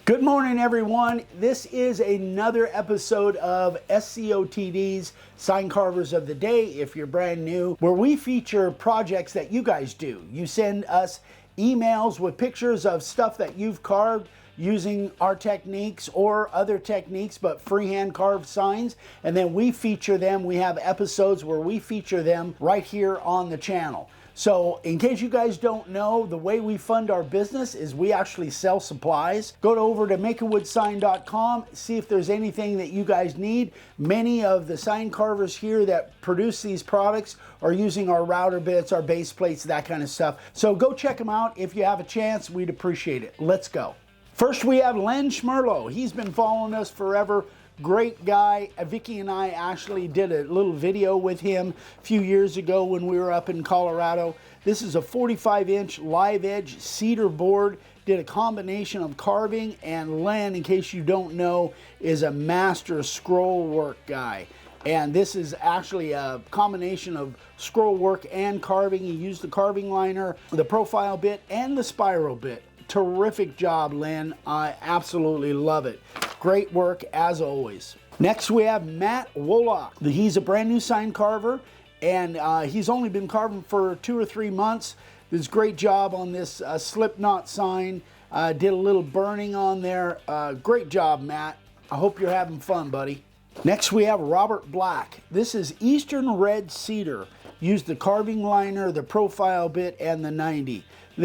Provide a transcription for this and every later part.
Good morning, everyone. This is another episode of SCOTD's Sign Carvers of the Day, if you're brand new, where we feature projects that you guys do. You send us emails with pictures of stuff that you've carved using our techniques or other techniques, but freehand carved signs, and then we feature them. We have episodes where we feature them right here on the channel. So in case you guys don't know, the way we fund our business is we actually sell supplies. Go over to makeawoodsign.com, see if there's anything that you guys need. Many of the sign carvers here that produce these products are using our router bits, our base plates, that kind of stuff. So go check them out. If you have a chance, we'd appreciate it. Let's go. First, we have Len Schmerlo. He's been following us forever. Great guy. Vicky and I actually did a little video with him a few years ago when we were up in Colorado. This is a 45-inch live edge cedar board. Did a combination of carving, and Len, in case you don't know, is a master scroll work guy. And this is actually a combination of scroll work and carving. He used the carving liner, the profile bit, and the spiral bit. Terrific job, Len. I absolutely love it. Great work as always. Next we have Matt Woloch. He's a brand new sign carver, and he's only been carving for 2 or 3 months. Does a great job on this slip knot sign. Did a little burning on there. Great job, Matt. I hope you're having fun, buddy. Next we have Robert Black. This is Eastern Red Cedar. Used the carving liner, the profile bit, and the 90.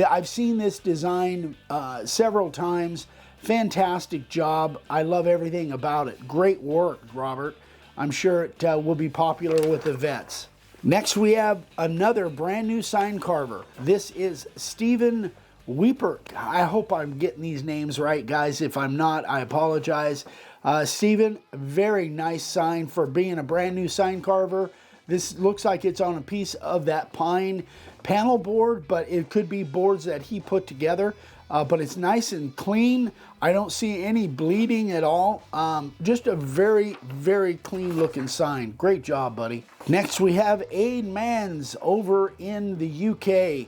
I've seen this design several times. Fantastic job. I love everything about it. Great work, Robert. I'm sure it will be popular with the vets. Next, we have another brand new sign carver. This is Stephen Weepert. I hope I'm getting these names right, guys. If I'm not, I apologize. Stephen, very nice sign for being a brand new sign carver. This looks like it's on a piece of that pine panel board, but it could be boards that he put together. But it's nice and clean. I don't see any bleeding at all. Just a very, very clean looking sign. Great job, buddy. Next, we have Aid Mans over in the UK.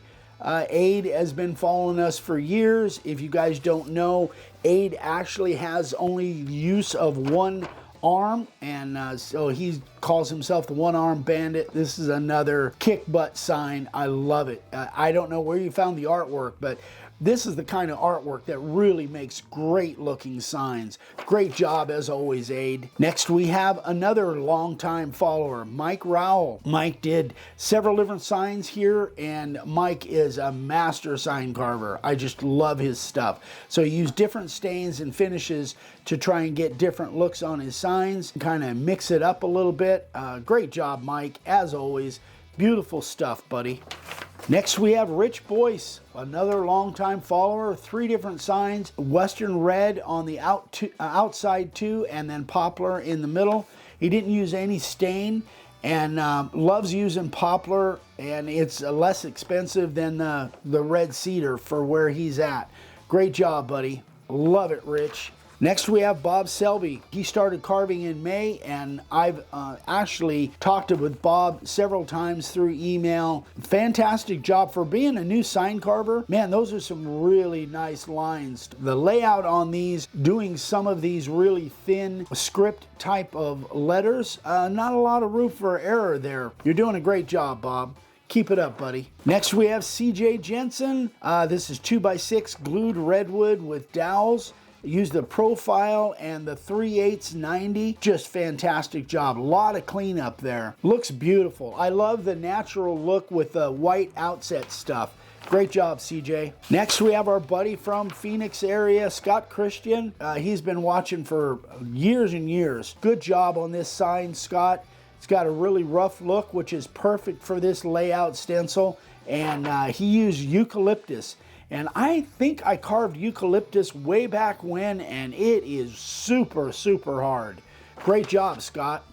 Aid has been following us for years. If you guys don't know, Aid actually has only use of one arm, and so he calls himself the one-arm bandit. This is another kick butt sign. I love it. I don't know where you found the artwork, but this is the kind of artwork that really makes great looking signs. Great job as always, Aid. Next we have another longtime follower, Mike Rowell. Mike did several different signs here, and Mike is a master sign carver. I just love his stuff. So he used different stains and finishes to try and get different looks on his signs, kind of mix it up a little bit. Great job, Mike, as always. Beautiful stuff, buddy. Next we have Rich Boyce, another longtime follower. 3 different signs, Western Red on the outside too, and then Poplar in the middle. He didn't use any stain, and loves using Poplar, and it's less expensive than the red cedar for where he's at. Great job, buddy. Love it, Rich. Next we have Bob Selby. He started carving in May, and I've actually talked with Bob several times through email. Fantastic job for being a new sign carver. Man, those are some really nice lines. The layout on these, doing some of these really thin script type of letters, not a lot of room for error there. You're doing a great job, Bob. Keep it up, buddy. Next we have CJ Jensen. This is 2x6 glued redwood with dowels. Use the profile and the 3/8 90. Just fantastic job. A lot of cleanup there. Looks beautiful. I love the natural look with the white outset stuff. Great job, CJ. Next, we have our buddy from Phoenix area, Scott Christian. He's been watching for years and years. Good job on this sign, Scott. It's got a really rough look, which is perfect for this layout stencil. And he used eucalyptus. And I think I carved eucalyptus way back when, and it is super, super hard. Great job, Scott.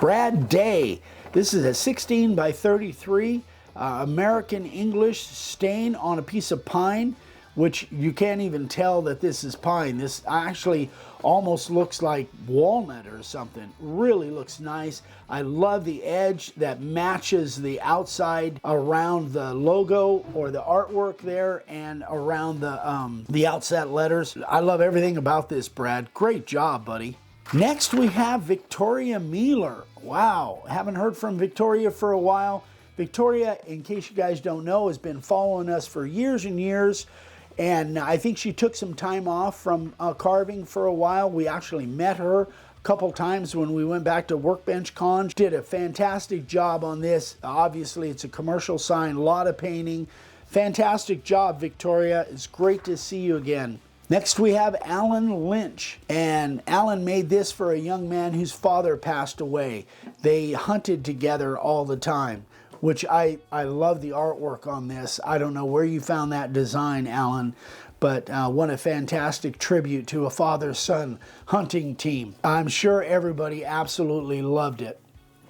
Brad Day. This is a 16 by 33 American English stain on a piece of pine. which you can't even tell that this is pine. This actually almost looks like walnut or something. Really looks nice. I love the edge that matches the outside around the logo or the artwork there and around the outset letters. I love everything about this, Brad. Great job, buddy. Next we have Victoria Mealer. Wow, haven't heard from Victoria for a while. Victoria, in case you guys don't know, has been following us for years and years. And I think she took some time off from carving for a while. We actually met her a couple times when we went back to Workbench Con. She did a fantastic job on this. Obviously, it's a commercial sign, a lot of painting. Fantastic job, Victoria. It's great to see you again. Next, we have Allan Lynch. And Allan made this for a young man whose father passed away. They hunted together all the time, which I love the artwork on this. I don't know where you found that design, Allan, but what a fantastic tribute to a father-son hunting team. I'm sure everybody absolutely loved it.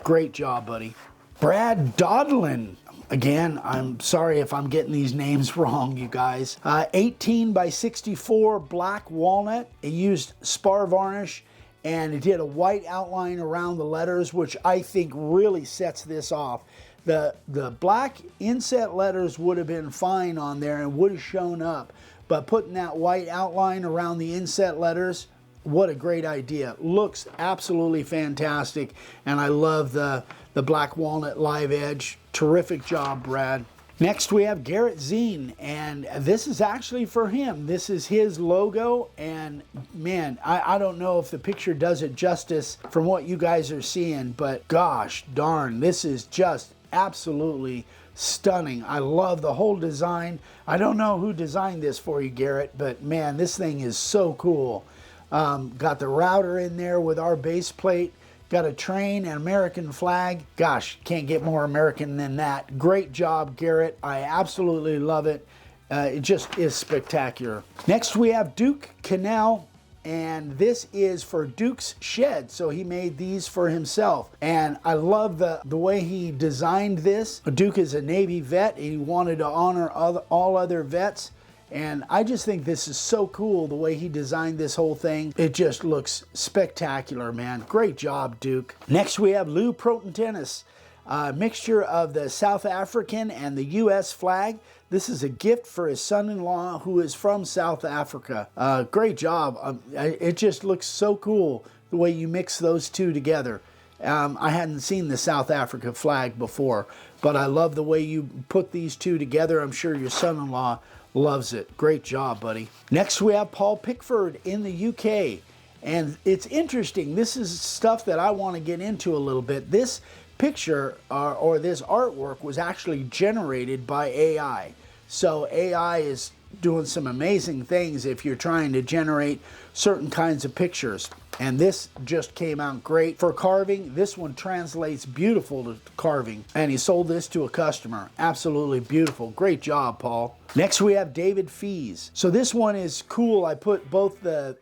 Great job, buddy. Brad Dodlin. Again, I'm sorry if I'm getting these names wrong, you guys. 18 by 64 black walnut. It used spar varnish, and it did a white outline around the letters, which I think really sets this off. The black inset letters would have been fine on there and would have shown up, but putting that white outline around the inset letters, what a great idea. Looks absolutely fantastic, and I love the black walnut live edge. Terrific job, Brad. Next we have Garrett Zen, and this is actually for him. This is his logo, and man, I don't know if the picture does it justice from what you guys are seeing, but gosh darn, this is just absolutely stunning. I love the whole design. I don't know who designed this for you, Garrett, but man, this thing is so cool. Got the router in there with our base plate. Got a train, an American flag. Gosh, can't get more American than that. Great job, Garrett. I absolutely love it. It just is spectacular. Next, we have Duke Canal, and this is for Duke's shed. So he made these for himself. And I love the way he designed this. Duke is a Navy vet, and he wanted to honor all other vets. And I just think this is so cool, the way he designed this whole thing. It just looks spectacular, man. Great job, Duke. Next, we have Lou Proten tennis. A mixture of the South African and the U.S. flag. This is a gift for his son-in-law who is from South Africa. Great job. It just looks so cool, the way you mix those two together. I hadn't seen the South Africa flag before, but I love the way you put these two together. I'm sure your son-in-law loves it. Great job, buddy. Next, we have Paul Pickford in the UK. And it's interesting. This is stuff that I want to get into a little bit. This picture or this artwork was actually generated by AI. So AI is doing some amazing things if you're trying to generate certain kinds of pictures. And this just came out great for carving. This one translates beautiful to carving. And he sold this to a customer. Absolutely beautiful. Great job, Paul. Next, we have David Fees. So this one is cool. I put both the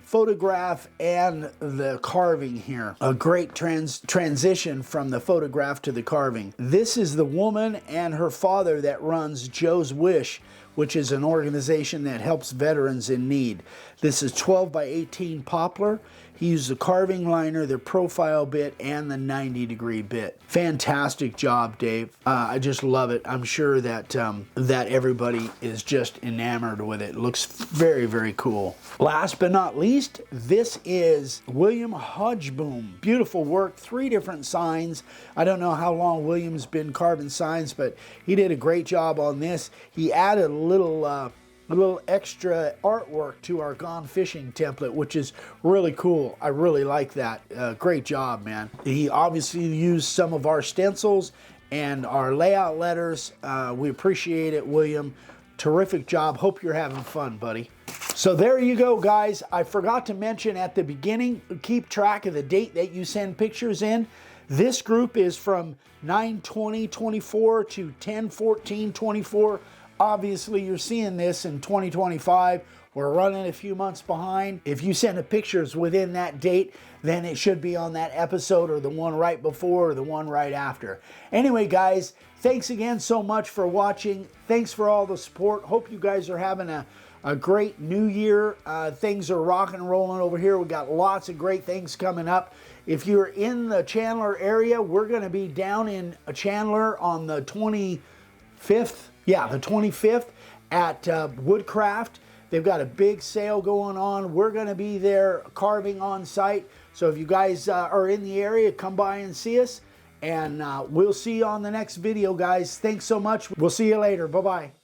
photograph and the carving here. A great transition from the photograph to the carving. This is the woman and her father that runs Joe's Wish, which is an organization that helps veterans in need. This is 12 by 18 poplar. He used the carving liner, the profile bit, and the 90-degree bit. Fantastic job, Dave. I just love it. I'm sure that that everybody is just enamored with it. It looks very, very cool. Last but not least, this is William Hudgeboom. Beautiful work, 3 different signs. I don't know how long William's been carving signs, but he did a great job on this. He added a little extra artwork to our Gone Fishing template, which is really cool. I really like that. Great job, man. He obviously used some of our stencils and our layout letters. We appreciate it, William. Terrific job. Hope you're having fun, buddy. So there you go, guys. I forgot to mention at the beginning, keep track of the date that you send pictures in. This group is from 9/20/24 to 10/14/24. Obviously, you're seeing this in 2025. We're running a few months behind. If you send a pictures within that date, then it should be on that episode or the one right before or the one right after. Anyway, guys, thanks again so much for watching. Thanks for all the support. Hope you guys are having a great new year. Things are rocking and rolling over here. We got lots of great things coming up. If you're in the Chandler area, we're going to be down in Chandler on the 25th. Yeah, the 25th at Woodcraft. They've got a big sale going on. We're going to be there carving on site. So if you guys are in the area, come by and see us. And we'll see you on the next video, guys. Thanks so much. We'll see you later. Bye-bye.